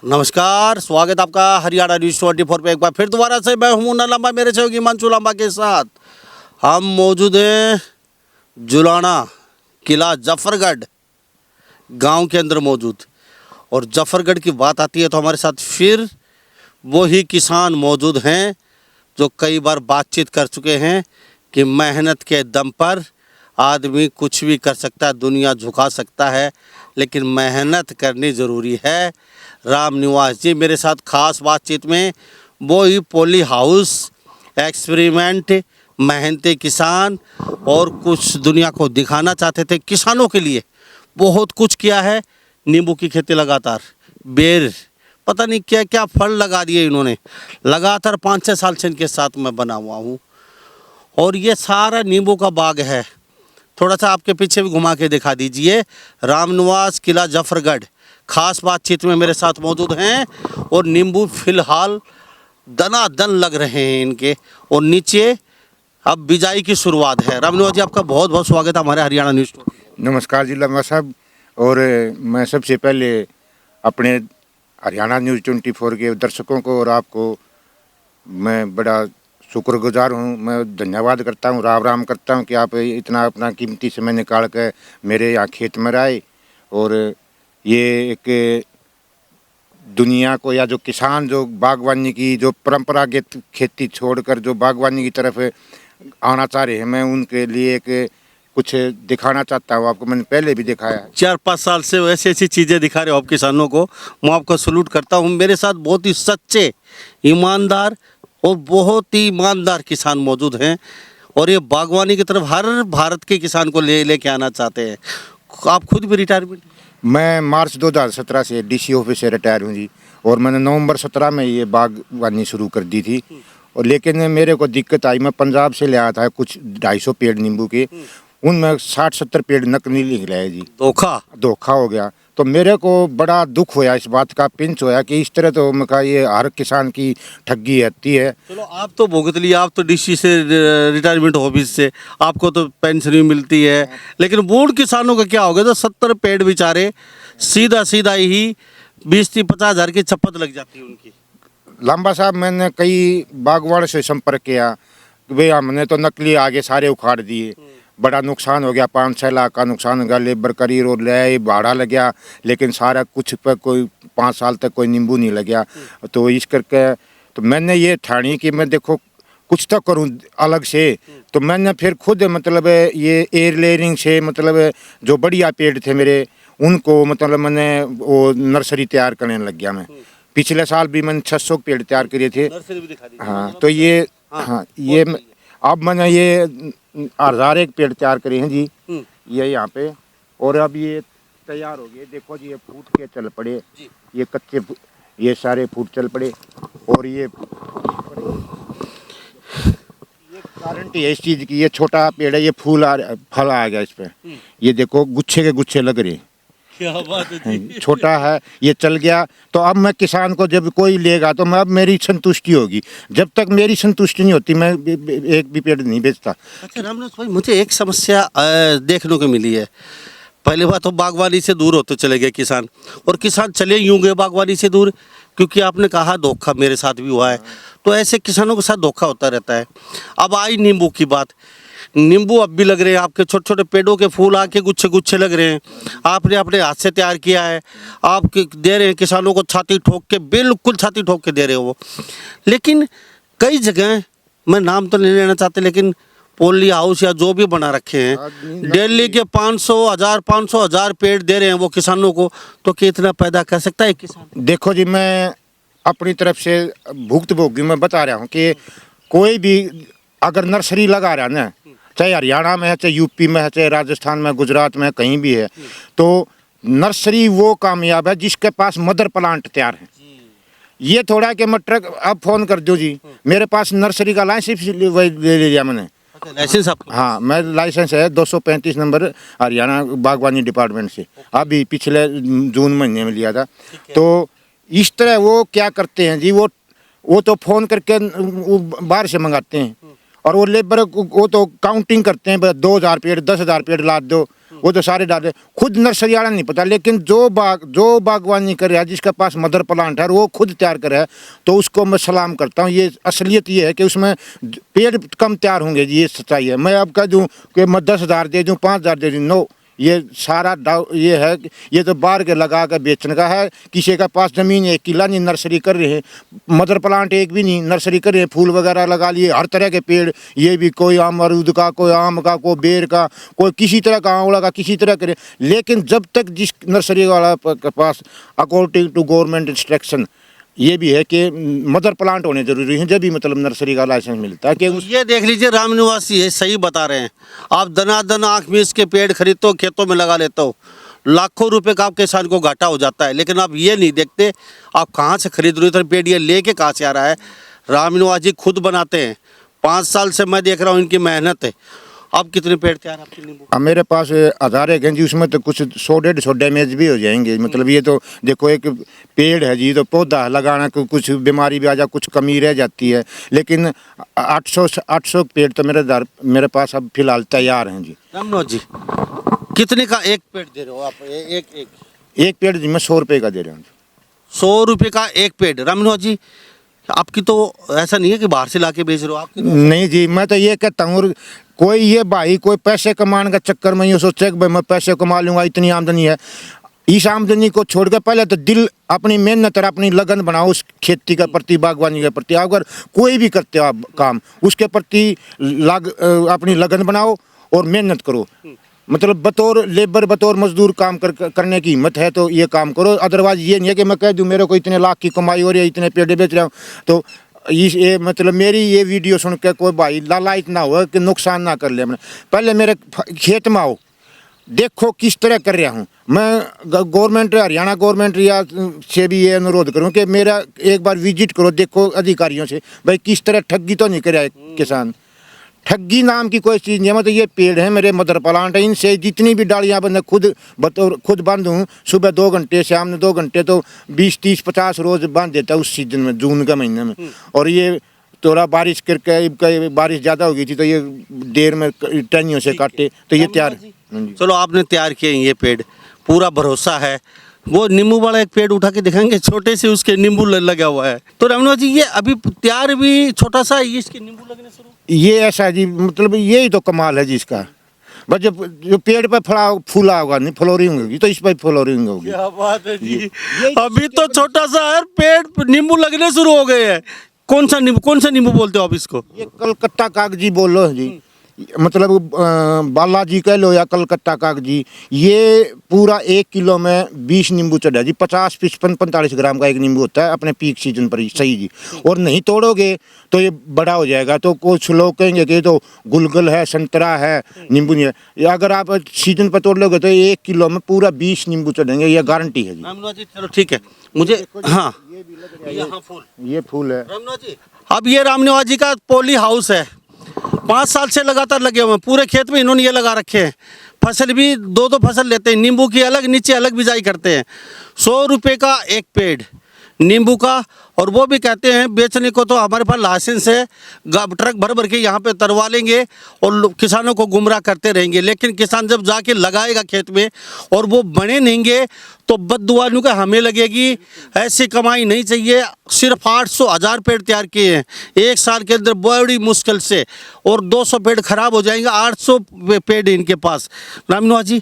नमस्कार, स्वागत आपका हरियाणा न्यूज़ 24 पे। एक बार फिर दोबारा से मैं हूं मुन्ना लंबा, मेरे सहयोगी मंचू लंबा के साथ। हम मौजूद हैं जुलाना किला जफरगढ़ गांव के अंदर मौजूद। और जफरगढ़ की बात आती है तो हमारे साथ फिर वही किसान मौजूद हैं जो कई बार बातचीत कर चुके हैं कि मेहनत के दम पर आदमी कुछ भी कर सकता है, दुनिया झुका सकता है, लेकिन मेहनत करनी ज़रूरी है। राम निवास जी मेरे साथ खास बातचीत में वो ही पॉली हाउस एक्सपेरिमेंट मेहनती किसान और कुछ दुनिया को दिखाना चाहते थे। किसानों के लिए बहुत कुछ किया है। नींबू की खेती लगातार, बेर, पता नहीं क्या क्या फल लगा दिए इन्होंने। लगातार 5-6 साल से इनके साथ मैं बना हुआ हूँ और ये सारा नींबू का बाग है। थोड़ा सा आपके पीछे भी घुमा के दिखा दीजिए। रामनिवास किला जफरगढ़ खास बातचीत में मेरे साथ मौजूद हैं और नींबू फिलहाल दनादन लग रहे हैं इनके, और नीचे अब बिजाई की शुरुआत है। रामनिवास जी आपका बहुत बहुत स्वागत है हमारे हरियाणा न्यूज़। नमस्कार जी लम्बा साहब। और मैं सबसे पहले अपने हरियाणा न्यूज़ 24 के दर्शकों को और आपको मैं बड़ा शुक्रगुजार हूँ। मैं धन्यवाद करता हूँ, राम राम करता हूँ कि आप इतना अपना कीमती समय निकाल कर मेरे यहाँ खेत में आए और ये एक दुनिया को या जो किसान जो बागवानी की जो परंपरागत खेती छोड़कर जो बागवानी की तरफ आना चाह रहे हैं, मैं उनके लिए एक कुछ दिखाना चाहता हूँ। आपको मैंने पहले भी दिखाया है। 4-5 साल से ऐसी ऐसी चीज़ें दिखा रहे हो आप किसानों को, मैं आपको सलूट करता हूँ। मेरे साथ बहुत ही सच्चे, ईमानदार और बहुत ही ईमानदार किसान मौजूद हैं और ये बागवानी की तरफ हर भारत के किसान को लेके आना चाहते हैं। आप खुद भी रिटायरमेंट? मैं मार्च 2017 से डीसी ऑफिस से रिटायर हूँ जी। और मैंने नवंबर 17 में ये बागवानी शुरू कर दी थी। और लेकिन मेरे को दिक्कत आई, मैं पंजाब से ले आया था कुछ 250 पेड़ नींबू के, उनमें 60-70 पेड़ नकली निकले हैं जी। धोखा हो गया। तो मेरे को बड़ा दुख होया, इस बात का पिंच होया कि इस तरह तो मैं कहा ये हर किसान की ठगी आती है। चलो आप तो भुगत लिए, आप तो डीसी से रिटायरमेंट ऑफिस से आपको तो पेंशन भी मिलती है, लेकिन बूढ़ किसानों का क्या हो गया? तो 70 पेड़ बेचारे सीधा सीधा ही 20-50 हज़ार की चप्पत लग जाती है उनकी। लंबा साहब, मैंने कई बागवान से संपर्क किया कि भाई हमने तो नकली आगे सारे उखाड़ दिए, बड़ा नुकसान हो गया, 5-6 लाख का नुकसान हो गया, लेबर करी और ले भाड़ा लग गया, लेकिन सारा कुछ पर कोई 5 साल तक कोई नींबू नहीं लग गया। तो इस करके तो मैंने ये ठानी कि मैं देखो कुछ तो करूं अलग से। तो मैंने फिर खुद मतलब ये एयर लेयरिंग से मतलब जो बढ़िया पेड़ थे मेरे उनको मतलब मैंने वो नर्सरी तैयार करने लग गया। मैं पिछले साल भी मैंने 600 पेड़ तैयार करे थे। हाँ, तो ये हाँ ये अब मैंने ये 1001 पेड़ तैयार करे हैं जी, ये यहाँ पे। और अब ये तैयार हो गए, देखो जी, ये फूट के चल पड़े, ये कच्चे ये सारे फूट चल पड़े। और ये गारंटी है इस चीज़ की, ये छोटा पेड़ है, ये फल आ गया इस पे। ये देखो गुच्छे के गुच्छे लग रहे हैं। क्या बात है जी। छोटा है, ये चल गया। तो अब मैं किसान को जब कोई लेगा तो मैं अब मेरी संतुष्टि होगी। जब तक मेरी संतुष्टि नहीं होती मैं एक भी पेड़ नहीं बेचता। अच्छा रामनाथ भाई, मुझे एक समस्या देखने को मिली है। पहली बात तो बागवानी से दूर होते चले गए किसान, और किसान चले यूँ गए बागवानी से दूर, क्योंकि आपने कहा धोखा मेरे साथ भी हुआ है। तो ऐसे किसानों के साथ धोखा होता रहता है। अब आई नींबू की बात, नींबू अब भी लग रहे हैं आपके, छोटे छोटे पेड़ों के फूल आके गुच्छे गुच्छे लग रहे हैं। आपने अपने हाथ से तैयार किया है, आप दे रहे हैं किसानों को छाती ठोक के, बिल्कुल छाती ठोक के दे रहे हो वो। लेकिन कई जगह, मैं नाम तो नहीं लेना चाहते, लेकिन पॉली हाउस या जो भी बना रखे हैं, दिल्ली के 500,000 पेड़ दे रहे हैं वो किसानों को, तो कितना पैदा कर सकता है किसान? देखो जी, मैं अपनी तरफ से भुक्तभोगी मैं बता रहा हूँ कि कोई भी अगर नर्सरी लगा रहा है ना, चाहे हरियाणा में है, चाहे यूपी में है, चाहे राजस्थान में, गुजरात में, कहीं भी है, तो नर्सरी वो कामयाब है जिसके पास मदर प्लांट तैयार है। ये थोड़ा कि मैं ट्रक अब फ़ोन कर दो जी, मेरे पास नर्सरी का लाइसेंस ले लिया मैंने। लाइसेंस आपका? हाँ, मैं लाइसेंस है 235 नंबर हरियाणा बागवानी डिपार्टमेंट से, अभी पिछले जून महीने में लिया था। तो इस तरह वो क्या करते हैं जी, वो तो फ़ोन करके बाहर से मंगाते हैं और वो लेबर वो तो काउंटिंग करते हैं, 2000 पेड़ 10,000 पेड़ ला दो, वो तो सारे डाल दे। खुद नर्सरी वाला नहीं पता, लेकिन जो बागवानी कर रहा है, जिसके पास मदर प्लांट है और वो खुद तैयार कर रहा है, तो उसको मैं सलाम करता हूँ। ये असलियत ये है कि उसमें पेड़ कम तैयार होंगे जी, ये सच्चाई है। मैं अब कह दूँ कि मैं 10,000 दे दूँ, 5,000 दे दूँ, नो, ये सारा ये है कि ये तो बाहर के लगा कर बेचने का है। किसी का पास ज़मीन 1 किला नहीं, नर्सरी कर रहे हैं, मदर प्लांट एक भी नहीं, नर्सरी कर रहे हैं, फूल वगैरह लगा लिए, हर तरह के पेड़, ये भी कोई अमरूद का, कोई आम का, कोई बेर का, कोई किसी तरह का, आंवला का, किसी तरह करे। लेकिन जब तक जिस नर्सरी वाला के पास अकॉर्डिंग टू गवर्नमेंट इंस्ट्रक्शन ये भी है कि मदर प्लांट होने जरूरी है, जब भी मतलब नर्सरी का लाइसेंस मिलता है कि ये देख लीजिए, राम निवासी है, सही बता रहे हैं। आप दनादन आँख में इसके पेड़ खरीदते हो, खेतों में लगा लेते हो, लाखों रुपए का आप किसान को घाटा हो जाता है। लेकिन आप ये नहीं देखते आप कहाँ से खरीद रहे हो, इतना पेड़ ये लेके कहाँ से आ रहा है। राम निवासी खुद बनाते हैं, 5 साल से मैं देख रहा हूँ इनकी मेहनत है। अब कितने पेड़ तैयार आपके नींबू? अब मेरे पास 1000 है जी, उसमें तो कुछ 100-150 डैमेज भी हो जाएंगे। मतलब ये तो देखो, एक पेड़ है जी, तो पौधा लगाना कुछ बीमारी भी आ जा, कुछ कमी रह जाती है। लेकिन 800 पेड़ तो मेरे पास अब फिलहाल तैयार हैं जी। रामनोज जी, कितने का एक पेड़ दे रहे हो आप? एक पेड़ जी मैं 100 रुपये का दे रहा हूँ। 100 रुपये का एक पेड़। रामनोज जी, आपकी तो ऐसा नहीं है कि बाहर से लाके बेच रहे हो आपकी? नहीं जी, मैं तो ये कहता हूँ, कोई ये भाई कोई पैसे कमाने का चक्कर में ये सोचे कि भाई मैं पैसे कमा लूँगा, इतनी आमदनी है। इस आमदनी को छोड़ कर पहले तो दिल, अपनी मेहनत और अपनी लगन बनाओ उस खेती के प्रति, बागवानी के प्रति। अगर कोई भी करते हो आप काम, उसके प्रति अपनी लगन बनाओ और मेहनत करो। मतलब बतौर लेबर, बतौर मजदूर काम करने की हिम्मत है तो ये काम करो। अदरवाइज ये नहीं है कि मैं कह दूँ मेरे को इतने लाख की कमाई हो रही है, इतने पेड़ बेच रहा हूँ, तो ये मतलब मेरी ये वीडियो सुन के कोई भाई लालायित ना हो कि नुकसान ना कर ले। पहले मेरे खेत में आओ, देखो किस तरह कर रहा हूँ मैं। गवर्नमेंट, हरियाणा गवर्नमेंट या से भी ये अनुरोध करूँ कि मेरा एक बार विजिट करो, देखो अधिकारियों से, भाई किस तरह ठगी तो नहीं कर रहा है किसान। ठगी नाम की कोई चीज़ नहीं है। मतलब ये पेड़ है मेरे मदर प्लांट है, इनसे जितनी भी डालियाँ मैं खुद बांध दूँ, सुबह 2 घंटे, शाम में 2 घंटे, तो 20, 30, 50 रोज बांध देता है उस सीजन में, जून के महीने में। और ये थोड़ा बारिश करके, बारिश ज़्यादा हो गई थी तो ये देर में टहनियों से काटे, तो ये तैयार। चलो, आपने तैयार किए ये पेड़, पूरा भरोसा है। वो नींबू वाला एक पेड़ उठा के दिखाएंगे, छोटे से उसके नींबू लगा हुआ है। तो रामनोज जी, ये अभी तैयार भी छोटा सा है, इसके नींबू लगने शुरू? ये ऐसा है जी, मतलब यही तो कमाल है जी इसका। बस जो पेड़ पे फूला होगा नहीं, फ्लोरिंग होगी, तो इस पर फ्लोरिंग होगी। क्या बात है जी। अभी तो छोटा सा है, पेड़ नींबू लगने शुरू हो गए हैं। कौन सा नींबू बोलते हो आप इसको? ये कलकत्ता कागजी बोलो जी, मतलब बालाजी कह लो या कलकत्ता कागजी। ये पूरा 1 किलो में 20 नींबू चढ़ा जी। 50, 55, 45 ग्राम का एक नींबू होता है अपने पीक सीजन पर ही, सही जी। और नहीं तोड़ोगे तो ये बड़ा हो जाएगा। तो कुछ लोग कहेंगे कि तो गुलगुल है, संतरा है, नींबू नहीं है। अगर आप सीजन पर तोड़ लोगे तो 1 किलो में पूरा 20 नींबू चढ़ेंगे, ये गारंटी है जी। चलो ठीक है, मुझे हाँ, ये फूल है रामनोज जी। अब ये रामनिवास जी का पॉली हाउस है, 5 साल से लगातार लगे हुए हैं। पूरे खेत में इन्होंने ये लगा रखे हैं। फसल भी 2-2 फसल लेते हैं, नींबू की अलग, नीचे अलग बिजाई करते हैं। 100 रुपये का एक पेड़ नींबू का, और वो भी कहते हैं बेचने को तो हमारे पास लाइसेंस है, ट्रक भर भर के यहाँ पे तरवा लेंगे और किसानों को गुमराह करते रहेंगे। लेकिन किसान जब जाके लगाएगा खेत में और वो बने नहींगे तो बददुआओं का हमें लगेगी। ऐसी कमाई नहीं चाहिए। सिर्फ 800-1000 पेड़ तैयार किए हैं 1 साल के अंदर, बड़ी मुश्किल से, और 200 पेड़ खराब हो जाएंगे। 800 पेड़ इनके पास। रामनिवास जी,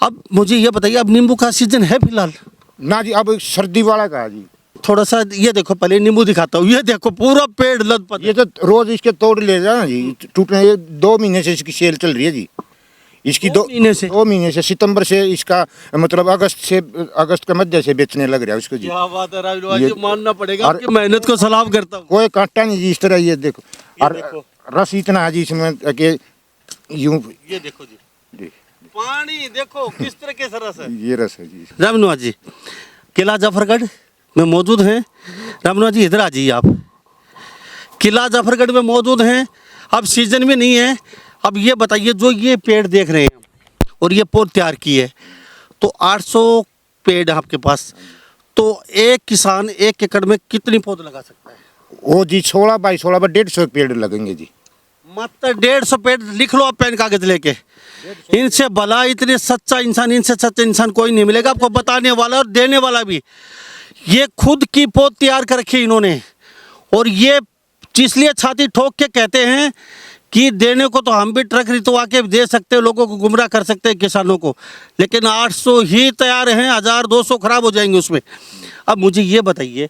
अब मुझे ये बताइए, अब नींबू का सीजन है फिलहाल? ना जी, अब सर्दी वाला का जी। थोड़ा सा ये देखो, पहले नींबू दिखाता हूँ। ये देखो पूरा पेड़ लदपत। ये तो रोज इसके तोड़ ले जाना जी, टूटने। ये 2 महीने से इसकी सेल चल रही है जी। इसकी 2 महीने से सितंबर से इसका मतलब अगस्त के मध्य से बेचने लग रहा है उसको जी। क्या बात है रामनिवास जी, मानना पड़ेगा, आपकी मेहनत को सलाम करता हूँ। कोई कांटा नहीं जी, इस तरह ये देखो। और रस इतना है जी इसमें कि यूं, ये देखो जी, पानी देखो किस तरह के रस है। ये रस है जी। रामनिवास जी, किला जफरगढ़ में मौजूद हैं। रामनिवास जी, इधर आ जाइए आप। किला जफरगढ़ में मौजूद हैं। अब सीजन में नहीं है। अब ये बताइए, जो ये पेड़ देख रहे हैं और ये पौध तैयार की है, तो 800 पेड़ आपके पास, तो एक किसान 1 एकड़ में कितनी पौध लगा सकता है? वो जी 16 बाई 16 पर 150 पेड़ लगेंगे जी। मात्र 150 पेड़ लिख लो आप पेन कागज लेके। इनसे भला इतने सच्चा इंसान, इनसे सच्चा इंसान कोई नहीं मिलेगा आपको, बताने वाला और देने वाला भी। ये खुद की पौध तैयार कर रखी है इन्होंने, और ये इसलिए छाती ठोक के कहते हैं कि देने को तो हम भी ट्रक रितवा के दे सकते हैं, लोगों को गुमराह कर सकते हैं, किसानों को, लेकिन 800 ही तैयार हैं, 1200 खराब हो जाएंगे उसमें। अब मुझे ये बताइए,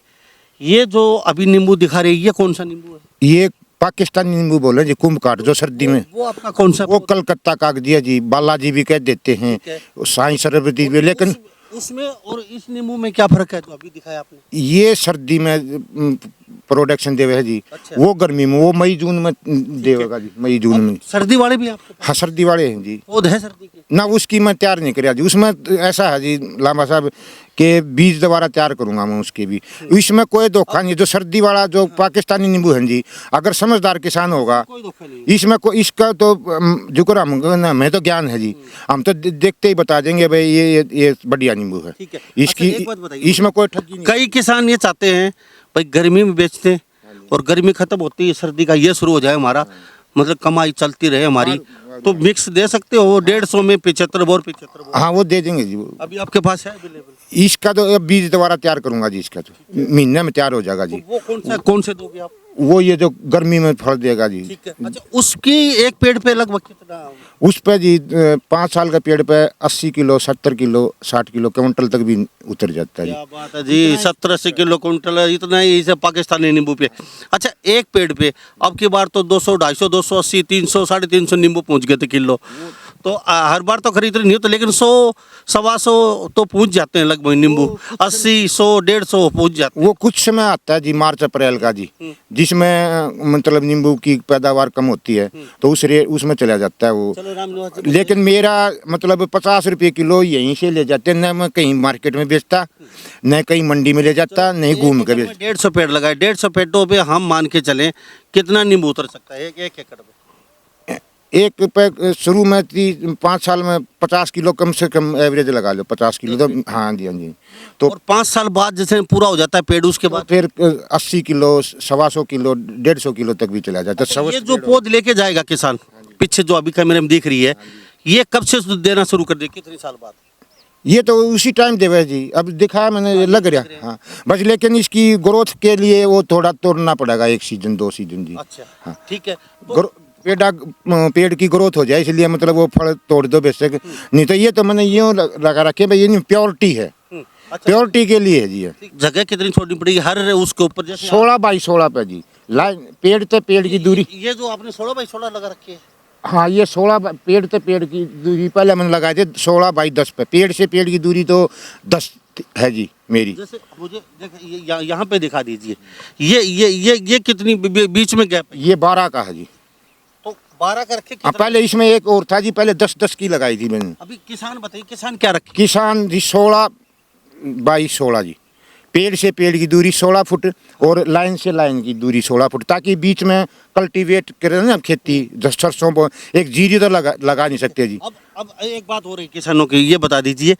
ये जो अभी नींबू दिखा रही है ये कौन सा नींबू है? ये पाकिस्तानी नींबू बोले जी, कुंभकाट, जो सर्दी में। वो आपका कौन सा? वो कलकत्ता कागजिया जी, बालाजी भी कह देते हैं, साई सरस्वती भी। लेकिन उसमें और इस नींबू में क्या फर्क है जो अभी दिखाया आपने? ये सर्दी में प्रोडक्शन देवे है जी। अच्छा। वो गर्मी में, वो मई जून में देवेगा जी, मई जून में। सर्दी वाले भी आपके पास हाँ, सर्दी वाले हैं जी। पौध है सर्दी के? ना उसकी मैं तैयार नहीं कराया जी। उसमें ऐसा है जी लामा साहब के बीज दोबारा तैयार करूंगा मैं उसके भी। इसमें कोई धोखा नहीं। जो सर्दी वाला जो पाकिस्तानी नींबू है जी, अगर समझदार किसान होगा, कोई धोखा नहीं। इसमें को इसका तो जुक्र हमें तो ज्ञान है जी। हम तो देखते ही बता देंगे भाई ये बढ़िया नींबू है। ठीक है। इसकी अच्छा, एक बात बताइए, इसमें कोई ठगी नहीं। कई किसान ये चाहते हैं भाई गर्मी में बेचते हैं और गर्मी खत्म होती है, सर्दी का ये शुरू हो जाए हमारा, मतलब कमाई चलती रहे हमारी, तो मिक्स दे सकते हो 150 में 75 बोर 75 बोर। हाँ, वो दे देंगे जी। वो अभी आपके पास है अवेलेबल? इसका तो अब बीज दोबारा तैयार करूंगा जी। इसका तो महीने में तैयार हो जाएगा जी। वो कौन से दोगे आप? वो ये जो गर्मी में फल देगा जी। ठीक है। अच्छा, उसकी एक पेड़ पे लगभग कितना? उस पे जी 5 साल का पेड़ पे 80 किलो 70 किलो 60 किलो क्विंटल तक भी उतर जाता है जी। क्या बात है जी, 70-80 किलो कुंटल इतना ही इसे पाकिस्तानी नींबू पे। अच्छा, एक पेड़ पे अब की बार तो 200 250 280 300 350 नींबू पहुंच गए थे किलो। तो हर बार तो खरीद नहीं होते, लेकिन 100 125 तो पहुंच जाते हैं लगभग नींबू, 80 100 150 पहुंच जाते हैं। वो कुछ समय आता है जी, मार्च अप्रैल का जी, जिसमें मतलब नींबू की पैदावार कम होती है, तो उसमें चला जाता है वो। चलो राम, लेकिन मेरा मतलब 50 रुपये किलो यहीं से ले जाते, न मैं कहीं मार्केट में बेचता, न कहीं मंडी में ले जाता, नहीं घूम के बेचता। 150 पेड़ लगाए, 150 पेड़ों पे हम मान के चलें कितना नींबू उतर सकता है एक एकड़ में? एक पे शुरू में 5 साल में 50 किलो कम से कम एवरेज लगा लो, 50 किलो तो। हाँ जी, हाँ जी। तो और 5 साल बाद जैसे पूरा हो जाता है पेड़, उसके बाद फिर 80 किलो 125 किलो 150 किलो तक भी चला जाता है। ये जो पौध लेके जाएगा किसान, पीछे जो अभी कैमरे में दिख रही है, ये कब से देना शुरू कर दे, कितने साल बाद? ये तो उसी टाइम देवे जी। अब दिखाया मैंने, लग रहा। हाँ, बस लेकिन इसकी ग्रोथ के लिए वो थोड़ा तोड़ना पड़ेगा, 1 सीजन 2 सीजन जी। अच्छा, हाँ, ठीक है। पेड़ की ग्रोथ हो जाए, इसलिए मतलब वो फल तोड़ दो बेशक। नहीं तो ये तो मैंने यूँ लगा रखे भाई, ये प्योरिटी है, अच्छा, प्योरिटी के लिए है जी। ये जगह कितनी छोड़नी पड़ेगी हर उसके ऊपर? जैसे 16 बाई 16 पे जी, लाइन पेड़ से पेड़ की दूरी। ये जो आपने 16 बाई 16 लगा रखी है, हाँ, ये 16 पेड़ से पेड़ की दूरी पहले मैंने लगाए थे 16 बाई 10 पे। पेड़ से पेड़ की दूरी तो 10 है जी मेरी। जैसे मुझे यहाँ पे दिखा दीजिए, ये कितनी बीच में गैप है? ये 12 का है जी। तो 12 का रखे। हाँ, पहले इसमें एक और था जी, पहले 10-10 की लगाई थी मैंने। अभी किसान बताइए, किसान क्या रखे? किसान जी 16 बाई 16 जी, पेड़ से पेड़ की दूरी 16 फुट और लाइन से लाइन की दूरी 16 फुट, ताकि बीच में कल्टीवेट करें ना खेती। सरसों को एक जीरी तो लगा नहीं सकते जी। अब एक बात हो रही किसानों की, ये बता दीजिए,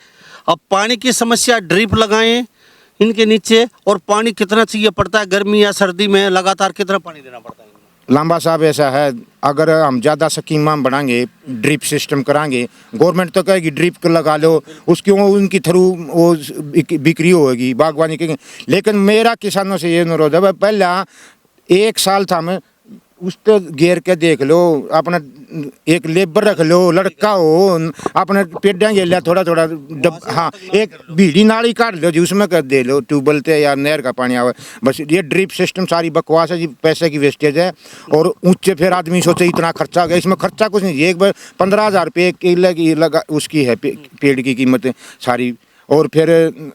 अब पानी की समस्या, ड्रिप लगाएं इनके नीचे, और पानी कितना चाहिए पड़ता है गर्मी या सर्दी में, लगातार कितना पानी देना पड़ता है? लांबा साहब ऐसा है, अगर हम ज़्यादा स्कीमां बनाएंगे, ड्रिप सिस्टम कराएंगे, गवर्नमेंट तो कहेगी ड्रिप लगा लो, उसकी उनकी थ्रू वो बिक्री होगी, बागवानी की। लेकिन मेरा किसानों से ये अनुरोध है, पहला 1 साल था मैं उस तो घेर के देख लो, अपना एक लेबर रख लो, लड़का हो, अपने पेड़ा घेर लिया थोड़ा थोड़ा हाँ, एक बीड़ी नाली काट लो जी, उसमें कर दे लो, ट्यूबवेल से या नहर का पानी आवे। बस ये ड्रिप सिस्टम सारी बकवास है जी, पैसे की वेस्टेज है। और ऊँचे फिर आदमी सोचे इतना खर्चा गया, इसमें खर्चा कुछ नहीं। एक बार 15,000 रुपये किलो की लगा उसकी है पेड़ की कीमत सारी, और फिर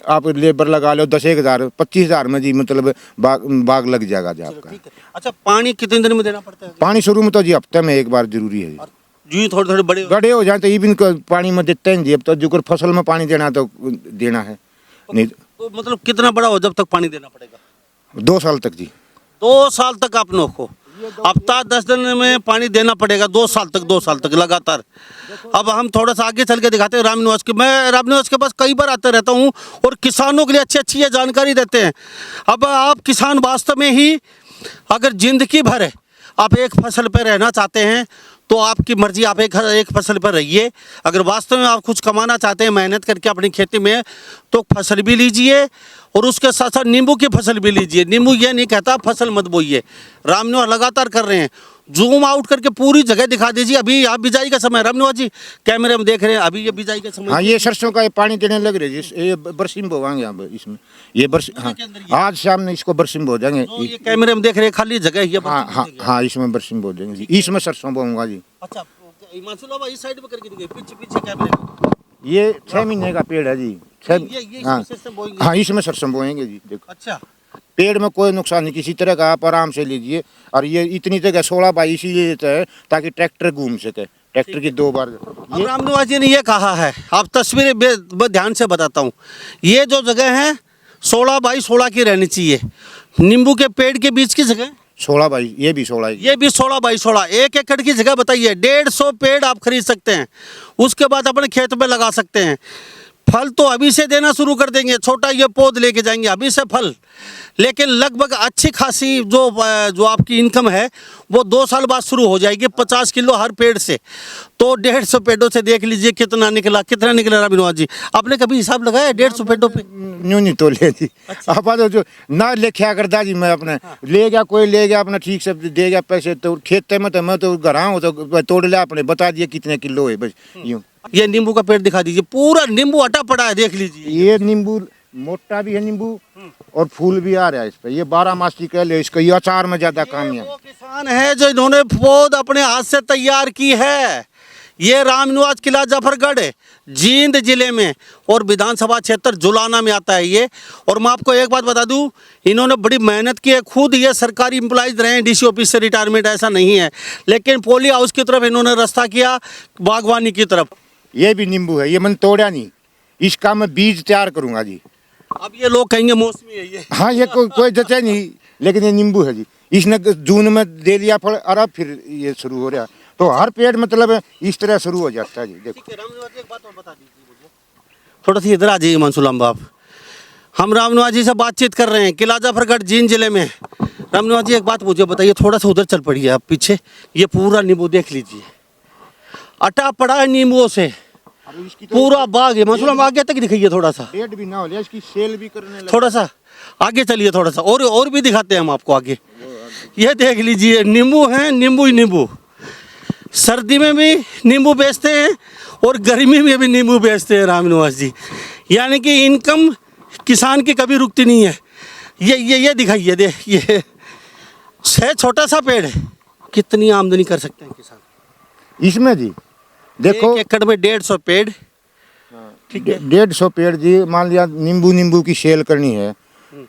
आप लेबर लगा लो 10,000 25,000 में जी, मतलब बाग लग जाएगा जी आपका। अच्छा, पानी कितने दिन में देना पड़ता है? पानी शुरू में तो जी हफ्ते में एक बार जरूरी है जी। जी थोड़े थोड़े बड़े हो जाए तो इवन पानी में देते हैं जी। अब तो जो फसल में पानी देना तो देना है, नहीं तो मतलब कितना बड़ा हो जब तक पानी देना पड़ेगा? 2 साल तक जी। 2 साल तक आप लोग को हफ्ता 10 दिन में पानी देना पड़ेगा, 2 साल तक लगातार। अब हम थोड़ा सा आगे चल के दिखाते हैं रामनिवास के। मैं रामनिवास के पास कई बार आते रहता हूँ और किसानों के लिए अच्छी अच्छी ये जानकारी देते हैं। अब आप किसान वास्तव में ही अगर जिंदगी भर है आप एक फसल पर रहना चाहते हैं तो आपकी मर्जी, आप एक फसल पर रहिए। अगर वास्तव में आप कुछ कमाना चाहते हैं मेहनत करके अपनी खेती में, तो फसल भी लीजिए और उसके साथ साथ नींबू की फसल भी लीजिए। नींबू ये नहीं कहता फसल मत बोइए, रामनिवास लगातार कर रहे हैं। जूम आउट करके पूरी जगह दिखा दीजिए। अभी आप बिजाई का समय, रामनिवास जी कैमरे में देख रहे हैं, अभी ये बिजाई का समय। हाँ, ये सरसों का ये पानी देने लग रहे हैं, ये बरसी में बोवाएंगे अब इसमें, ये बरसी, हाँ आज शाम में इसको बरसी में बो देंगे। जो ये कैमरे में देख रहे हैं खाली जगह है, ये हाँ हाँ हाँ, इसमें बरसी में बो देंगे जी, इसमें सरसों बोऊंगा जी। अच्छा हिमांशु भाई इस साइड पे करके दिखाइए, पीछे पीछे कैमरे में। ये 6 महीने का पेड़ है जी, ये हाँ सिस्टम बोएंगे। हाँ, इसमें सरसों बोएंगे जी। देखो अच्छा पेड़ में कोई नुकसान नहीं किसी तरह का, आप आराम से लीजिए। और ये इतनी जगह 16 बाई इसीलिए देता है ताकि ट्रैक्टर घूम सके, ट्रैक्टर की 2 बार। अब रामनिवास जी ने ये कहा है, आप तस्वीरें ध्यान से बताता हूँ। ये जो जगह है 16 बाई 16 की रहनी चाहिए। नींबू के पेड़ के बीच की जगह 16 बाई, ये भी 16 है। ये भी 16 बाई 16, 1 एकड़ की जगह बताइए। 150 पेड़ आप खरीद सकते हैं, उसके बाद अपने खेत में लगा सकते हैं। फल तो अभी से देना शुरू कर देंगे, छोटा ये पौध लेके जाएंगे अभी से फल। लेकिन लगभग अच्छी खासी जो आपकी इनकम है वो 2 साल बाद शुरू हो जाएगी, 50 किलो हर पेड़ से। तो 150 पेड़ों से देख लीजिए कितना निकला रामनिवास जी। आपने कभी हिसाब लगाया 150 पेड़ों पे? न्यू नहीं तो ले जी। आप जो ना लेख्या करता जी, मैं अपने ले गया, कोई ले गया अपना ठीक से दे गया पैसे, तो खेत में तो मैं तो घर आऊँ तो तोड़ लिया, अपने बता दिए कितने किलो है, बस यूँ। ये नींबू का पेड़ दिखा दीजिए, पूरा नींबू अटा पड़ा है, देख लीजिए। ये नींबू मोटा भी है नींबू, और फूल भी आ रहा है इस पे। ये 12 मासी कह ले इसको, ये अचार में ज्यादा कामयाब। वो किसान है जो इन्होंने पौध अपने हाथ से तैयार की है। ये रामनिवास किला जफरगढ़ जींद जिले में और विधानसभा क्षेत्र जुलाना में आता है ये। और मैं आपको एक बात बता दूं, इन्होंने बड़ी मेहनत की है, खुद ये सरकारी एम्प्लॉइज रहे हैं, डीसी ऑफिस से रिटायरमेंट ऐसा नहीं है, लेकिन पोली हाउस की तरफ इन्होंने रास्ता किया, बागवानी की तरफ। ये भी नींबू है, ये मैंने तोड़ा नहीं, इसका मैं बीज तैयार करूंगा जी। अब ये लोग कहेंगे मौसमी है ये। हाँ, ये कोई जचा नहीं, लेकिन ये नींबू है जी। इसने जून में दे लिया फल, और अब फिर ये शुरू हो रहा, तो हर पेड़ मतलब इस तरह शुरू हो जाता है जी। देखो ठीक है, रामनिवास जी एक बात और बता दीजिए मुझे, थोड़ा सा इधर आ जाइए हिमांशु लांबा आप। हम रामनिवास जी से बातचीत कर रहे हैं किला जफरगढ़ जींद जिले में। रामनिवास जी एक बात मुझे बताइए, थोड़ा सा उधर चल पड़िए आप पीछे, ये पूरा नींबू देख लीजिए, अटा पड़ा है नींबुओं से, पूरा बाग है। हिमांशु लांबा आगे तक दिखाइए थोड़ा सा, पेड़ भी ना हो लिया, इसकी सेल भी करने लगे। थोड़ा सा आगे चलिए, थोड़ा सा और भी दिखाते हैं हम आपको आगे। ये देख लीजिए नींबू है, नींबू ही नींबू। सर्दी में भी नींबू बेचते हैं और गर्मी में भी नींबू बेचते हैं रामनिवास जी। यानी कि इनकम किसान की कभी रुकती नहीं है। ये दिखाइए, दे ये है छोटा सा पेड़ है, कितनी आमदनी कर सकते हैं किसान इसमें जी। देखो 1 एकड़ में 150 पेड़, ठीक है, 150 पेड़ जी। मान लिया नींबू की सेल करनी है,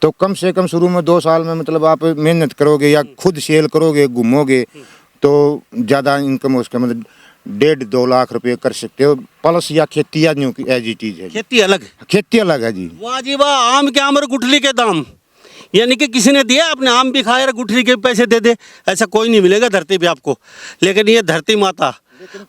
तो कम से कम शुरू में 2 साल में मतलब आप मेहनत करोगे या खुद सेल करोगे, घूमोगे, तो ज़्यादा इनकम उसका मतलब 1.5-2 लाख रुपए कर सकते हो। प्लस या खेती या न्यू एज इट इज है, खेती अलग है, खेती अलग है जी। वाह जी वाह, आम के आम और गुठली के दाम। यानी कि किसी ने दिया अपने आम भी खाए और गुठली के पैसे दे दे, ऐसा कोई नहीं मिलेगा धरती पे आपको। लेकिन ये धरती माता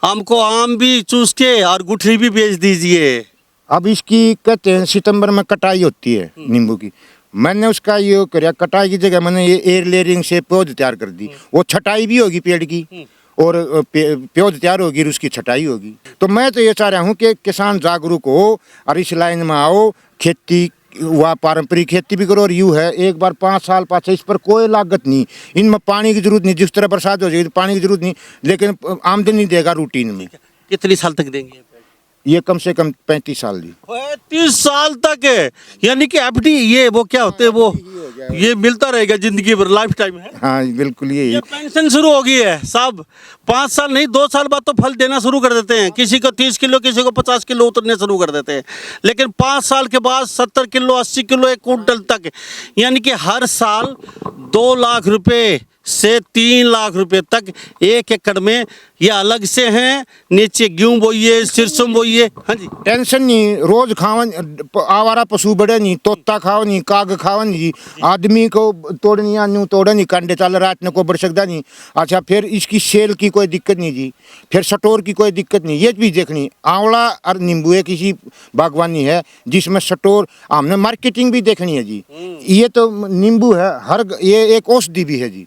हमको आम भी चूस के और गुठली भी बेच दीजिए। अब इसकी कहते हैं सितंबर में कटाई होती है नींबू की। मैंने उसका ये कराया, कटाई की जगह मैंने ये एयर लेयरिंग से पौध तैयार कर दी। वो छटाई भी होगी पेड़ की, और पौध तैयार होगी और उसकी छटाई होगी। तो मैं तो ये चाह रहा हूँ कि किसान जागरूक हो और इस लाइन में आओ, खेती वह पारंपरिक खेती भी करो। और यूँ है, एक बार 5 साल पाछे इस पर कोई लागत नहीं, इनमें पानी की जरूरत नहीं, जिस तरह बरसात हो जाएगी तो पानी की जरूरत नहीं, लेकिन आमदनी देगा रूटीन में। कितनी साल तक देंगे ये कम से कम 35 साल जी। 35 साल तक है, यानी कि एफडी, ये वो क्या होते हैं वो, ये मिलता रहेगा जिंदगी भर, लाइफ टाइम है। हाँ बिल्कुल, ये पेंशन शुरू हो गई है साहब। 5 साल नहीं 2 साल बाद तो फल देना शुरू कर देते हैं। किसी को 30 किलो, किसी को 50 किलो उतरने शुरू कर देते हैं। लेकिन 5 साल के बाद 70 किलो, 80 किलो, 1 कुंटल तक, यानी कि हर साल 2 लाख रुपए से 3 लाख रुपए तक 1 एकड़ में। ये अलग से हैं, नीचे गेहूं बोइए, सरसों बोइए। हाँ जी, टेंशन नहीं, रोज खावन, आवारा पशु बड़े नहीं, तोता खाओ नहीं, काग खाओ नहीं, आदमी को तोड़नी न्यू तोड़े नहीं, कंडे चाल रात ने को बढ़ सकता नहीं। अच्छा, फिर इसकी सेल की कोई दिक्कत नहीं जी, फिर स्टोर की कोई दिक्कत नहीं। ये भी देखनी, आंवला और नींबू एक इसी बागवानी है जिसमें स्टोर, हमने मार्केटिंग भी देखनी है जी। ये तो नींबू है, हर ये एक औषधि भी है जी।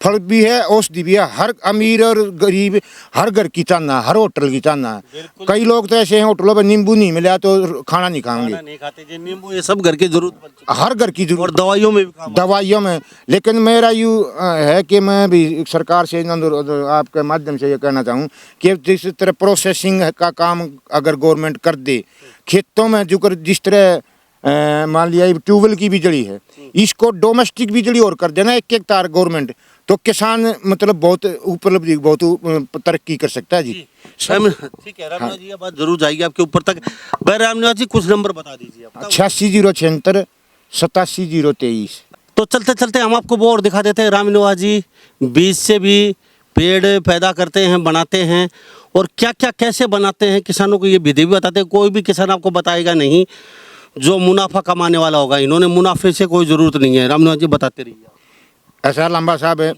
फल भी है, औषधि भी है। हर अमीर और गरीब हर घर की चाहना, हर होटल की चाहना है। कई लोग तो ऐसे हैं होटलों पर नींबू नहीं मिला तो खाना नहीं खाएंगे। खाना नहीं खाते जी, नींबू ये सब घर की जरूरत बन चुकी हर घर की है। और जरूरत, दवाइयों में भी काम आता दवाइयों में। लेकिन मेरा यूँ है कि मैं भी सरकार से आपके माध्यम से ये कहना चाहूँ कि जिस तरह प्रोसेसिंग का काम अगर गवर्नमेंट कर दे, खेतों में जो कर जिस तरह मान लिया ट्यूबवेल की बिजली है, इसको डोमेस्टिक बिजली और कर देना एक एक तार गवर्नमेंट, तो किसान मतलब बहुत उपलब्धि बहुत तरक्की कर सकता है जी। ठीक है रामनिवास जी, ये बात जरूर जाएगी आपके ऊपर तक। भाई रामनिवास जी कुछ नंबर बता दीजिए आपका। 86 076 87 023। तो चलते चलते हम आपको वो और दिखा देते हैं। रामनिवास जी बीज से भी पेड़ पैदा करते हैं, बनाते हैं, और क्या क्या कैसे बनाते हैं किसानों को ये विधि भी बताते हैं। कोई भी किसान आपको बताएगा नहीं जो मुनाफा कमाने वाला होगा। इन्होंने मुनाफे से कोई ज़रूरत नहीं है। रामनिवास जी बताते रहिए। ऐसा लंबा साहब है,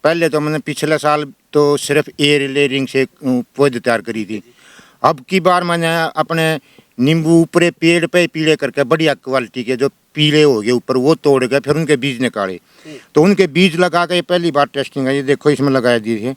पहले तो मैंने पिछले साल तो सिर्फ एयर लेयरिंग से पौधे तैयार करी थी। अब की बार मैंने अपने नींबू ऊपरे पेड़ पे पीले करके बढ़िया क्वालिटी के जो पीले हो गए ऊपर वो तोड़ के फिर उनके बीज निकाले। तो उनके बीज लगा के पहली बार टेस्टिंग है। ये देखो इसमें लगाया दिए,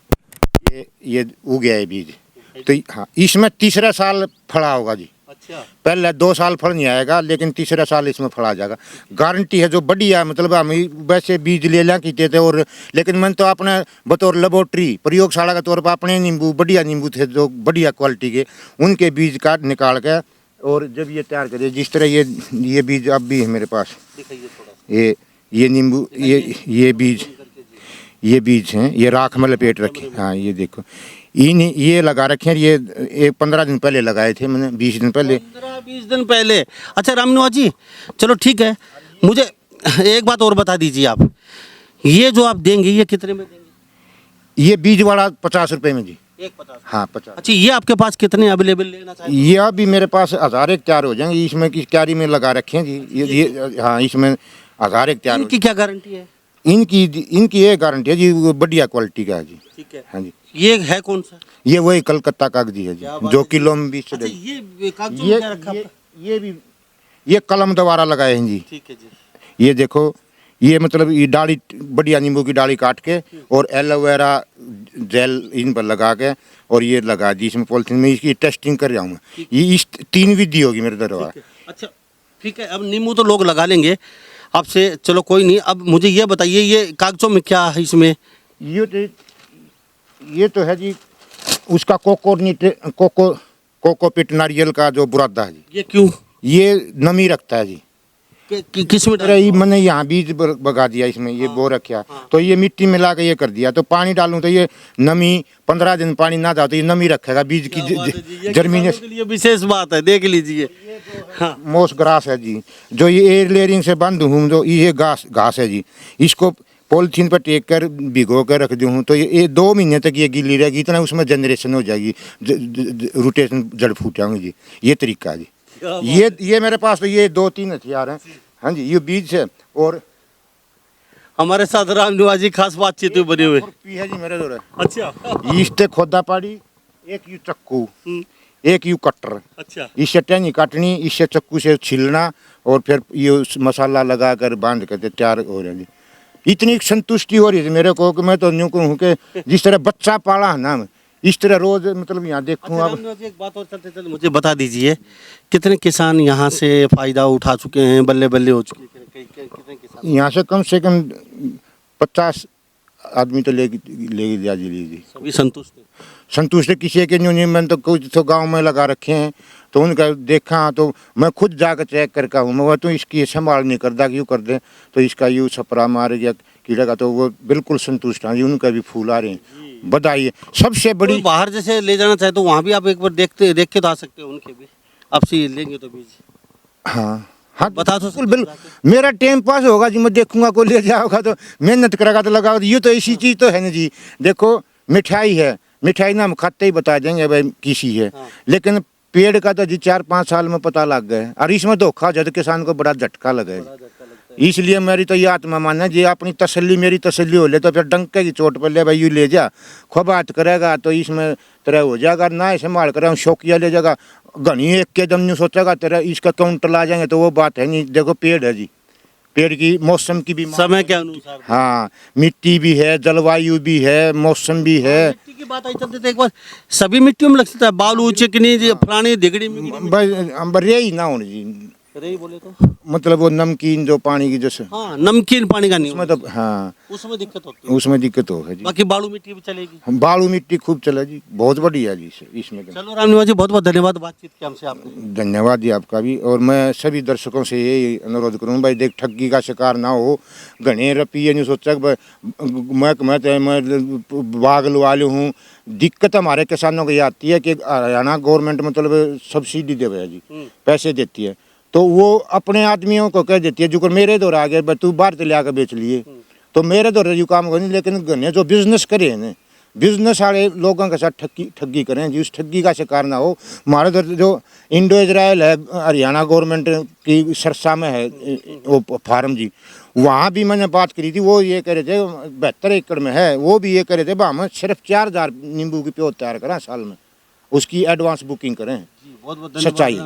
ये उग गया है बीज। तो हाँ, इसमें तीसरा साल फला होगा जी। अच्छा, पहले 2 साल फल नहीं आएगा, लेकिन तीसरा साल इसमें फल आ जाएगा, गारंटी है। जो बढ़िया मतलब हम वैसे बीज ले लें कीते थे, और लेकिन मैंने तो अपने बतौर लेबोरेटरी प्रयोगशाला के तौर पर अपने नींबू बढ़िया नींबू थे जो बढ़िया क्वालिटी के, उनके बीज का निकाल के और जब ये तैयार करिए जिस तरह ये बीज अब भी है मेरे पास। दिखाइए थोड़ा। ये नींबू ये बीज हैं, ये राख में लपेट रखे। हाँ ये देखो, ये लगा रखे हैं। ये 15 दिन पहले लगाए थे मैंने, 20 दिन पहले। 15-20 दिन पहले। अच्छा रामनिवास जी चलो ठीक है, मुझे एक बात और बता दीजिए आप, ये जो आप देंगे ये कितने में देंगे? ये बीज वाला 50 रुपए में जी। एक 50। हाँ 50। अच्छा, ये आपके पास कितने अवेलेबल लेना चाहिए? ये अभी मेरे पास 1000 एक तैयार हो जाएंगे। इसमें की क्यारी में लगा रखे हैं जी। ये हाँ, इसमें 1000 एक तैयार। इनकी क्या गारंटी है? इनकी ये गारंटी है जी, वो बढ़िया क्वालिटी का है जी। ठीक है। हाँ जी। ये है कौन सा? ये वही कलकत्ता कागजी है जी, जो किलो में 20 अच्छा, ये कागज में ये क्या रखा आपका? ये भी ये कलम द्वारा लगाए हैं जी। ठीक है जी। ये देखो, ये मतलब ये डाली बढ़िया नींबू की डाली काट के और एलोवेरा जेल इन पर लगा के और ये लगा दी इसमें पॉलिथीन में। इसकी टेस्टिंग कर रहा हूँ मैं। ये इस 3 विधि होगी मेरे द्वारा। अच्छा ठीक है, अब नींबू तो लोग लगा लेंगे आपसे, चलो कोई नहीं। अब मुझे ये बताइए ये कागजों में क्या है इसमें? ये तो है जी उसका कोकोपीट नारियल का जो बुरादा है जी। ये क्यों? ये नमी रखता है जी। किस में अरे मैंने यहाँ बीज बगा दिया इसमें, ये बो रखा। तो ये मिट्टी मिला के ये कर दिया, तो पानी डालूं तो ये नमी 15 दिन पानी ना जाओ तो ये नमी रखेगा बीज की जर्मिनेशन। ये विशेष बात है, देख लीजिए। हाँ। मोस ग्रास है जी, जो ये एयर लेयरिंग से बंद हूँ, जो ये घास है जी। इसको पॉलिथीन पर टेक कर भिगो कर रख दूँ तो ये 2 महीने तक ये गीली रहेगी। इतना उसमें जनरेशन हो जाएगी, रोटेशन जड़ फूट जाएंगे जी। ये तरीका है जी। ये मेरे पास तो ये 2-3 हथियार हैं। हाँ जी, ये बीज है। और हमारे साथ रामनिवास जी खास बातचीत में बने हुए है जी मेरे दौरे। अच्छा। इससे खोदा पाड़ी, एक यू चक्कू, एक यू कटर। अच्छा। इससे टहनी काटनी, इससे चक्कू से छिलना और फिर ये मसाला लगा कर बांध कर तैयार हो रहा जी। इतनी संतुष्टि हो रही है मेरे को कि मैं तो यूँ कहूँ कि जिस तरह बच्चा पाला है ना, इस तरह रोज मतलब यहाँ देखूँ। अच्छा, अब एक बात और चलते चलते मुझे बता दीजिए, कितने किसान यहाँ से फायदा उठा चुके हैं, बल्ले बल्ले हो चुके हैं? कितने किसान यहाँ से कम 50 आदमी तो ले जा लीजिए। सभी संतुष्ट हैं? संतुष्ट है, किसी के न्यून मैंने तो कुछ तो गांव में लगा रखे हैं, तो उनका देखा तो मैं खुद जाकर चेक करके हूँ। मैं तो इसकी संभाल नहीं करता कि यूँ कर दे तो इसका यूँ छपरा मार गया कीड़ा का, तो वो बिल्कुल संतुष्ट हैं जी। उनका भी फूल आ रहे हैं, बधाई है। सबसे बड़ी बाहर जैसे ले जाना चाहे तो वहाँ भी आप एक बार देख के तो आ सकते हो उनके भी, आपसे लेंगे तो बीज। हाँ हाँ बता दो बिल्कुल। मेरा टाइम पास होगा जी, मैं देखूंगा कोई ले जाओगा तो मेहनत करेगा तो लगाओ। ये तो ऐसी चीज़ तो है ना जी। देखो मिठाई है, मिठाई ना हम खाते ही बता देंगे भाई किसी है। हाँ। लेकिन पेड़ का तो जी 4-5 साल में पता लग गए, और इसमें धोखा जब किसान को बड़ा झटका लगा है। इसलिए मेरी तो ये आत्मा मानना जी, अपनी तसल्ली मेरी तसल्ली हो ले तो फिर डंके की चोट पर ले भाई यू ले जा, खूब बात करेगा तो इसमें तरह हो जाएगा। ना संभाल कर शौकिया ले जाएगा, घनी एक के दम नहीं सोचेगा तेरा इसका काउंटर ला जाएंगे तो वो बात है नहीं। देखो पेड़ है जी, पेड़ की मौसम की भी समय के अनुसार। हाँ, मिट्टी भी है, जलवायु भी है, मौसम भी है। मिट्टी की बात आई चलते थे एक बार, सभी मिट्टियों में लग सकता है, बालू चिकनी फलानी दिगड़ी मिगड़ी बस रे ही ना होने जी, रही बोले तो मतलब वो नमकीन जो पानी की जैसे हाँ नमकीन पानी का नहीं उसमें होना तो हाँ उसमें दिक्कत होती है। उसमें दिक्कत हो है जी। बाकी बालू मिट्टी भी चलेगी। हम बालू मिट्टी खूब चला जी, बहुत बढ़िया जी इसमें तो। चलो रामनिवास जी बहुत बहुत धन्यवाद बातचीत की हमसे आपने। धन्यवाद जी आपका भी। और मैं सभी दर्शकों से यही अनुरोध करूँ भाई, देख ठगी का शिकार ना हो। घने रुपये नहीं सोचा कि मैं बाग लुआ हूँ। दिक्कत हमारे किसानों को ये आती है कि हरियाणा गवर्नमेंट मतलब सब्सिडी दे है जी, पैसे देती है, तो वो अपने आदमियों को कह देती है जो मेरे दौर आ गए तू बाहर से लिया कर बेच लिए, तो मेरे दौर जो काम करनी। लेकिन घने जो बिजनेस करे हैं, बिजनेस वाले लोगों के साथ ठगी करें जी, उस ठगी का शिकार ना हो। हमारे उधर जो इंडो इजराइल है, हरियाणा गवर्नमेंट की सरसा में है वो फार्म जी, वहाँ भी मैंने बात करी थी। वो ये कह रहे थे 72 एकड़ में है, वो भी ये कह रहे थे हम सिर्फ 4000 नींबू की प्योत तैयार करें साल में, उसकी एडवांस बुकिंग करें। बहुत बहुत सच्चाई।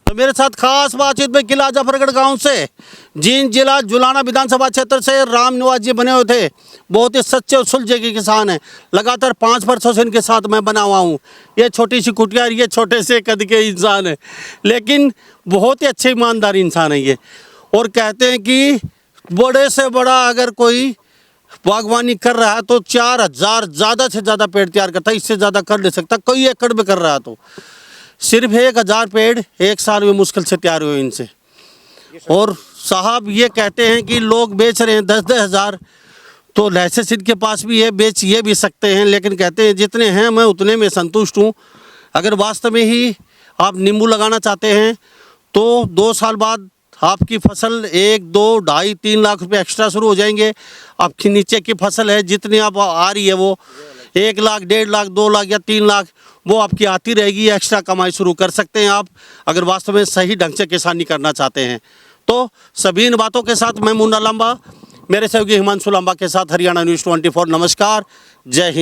तो मेरे साथ खास बातचीत में किला जफरगढ़ गांव से जींद जिला जुलाना विधानसभा क्षेत्र से रामनिवास जी बने हुए थे। बहुत ही सच्चे और सुलझे के किसान हैं। लगातार 5 वर्षों से इनके साथ मैं बना हुआ हूँ। ये छोटी सी कुटिया, ये छोटे से कद के इंसान है, लेकिन बहुत ही अच्छे ईमानदार इंसान है ये। और कहते हैं कि बड़े से बड़ा अगर कोई बागवानी कर रहा है तो 4000 ज़्यादा से ज़्यादा पेड़ तैयार करता है, इससे ज़्यादा कर नहीं सकता। कई एकड़ में कर रहा है तो सिर्फ 1000 पेड़ एक साल में मुश्किल से तैयार हुए इनसे। और साहब ये कहते हैं कि लोग बेच रहे हैं 10-10 हज़ार, तो लाइसेंस इनके पास भी है, बेच ये भी सकते हैं, लेकिन कहते हैं जितने हैं मैं उतने में संतुष्ट हूँ। अगर वास्तव में ही आप नींबू लगाना चाहते हैं तो 2 साल बाद आपकी फसल 1, 2, 2.5, 3 लाख रुपए एक्स्ट्रा शुरू हो जाएंगे। आपकी नीचे की फसल है जितनी आप आ रही है वो 1 लाख, 1.5 लाख, 2 लाख या 3 लाख वो आपकी आती रहेगी। एक्स्ट्रा कमाई शुरू कर सकते हैं आप, अगर वास्तव में सही ढंग से किसानी करना चाहते हैं तो। सभी इन बातों के साथ मैं मुन्ना लांबा, मेरे सहयोगी हिमांशु लांबा के साथ हरियाणा न्यूज़ 24। नमस्कार, जय हिंद।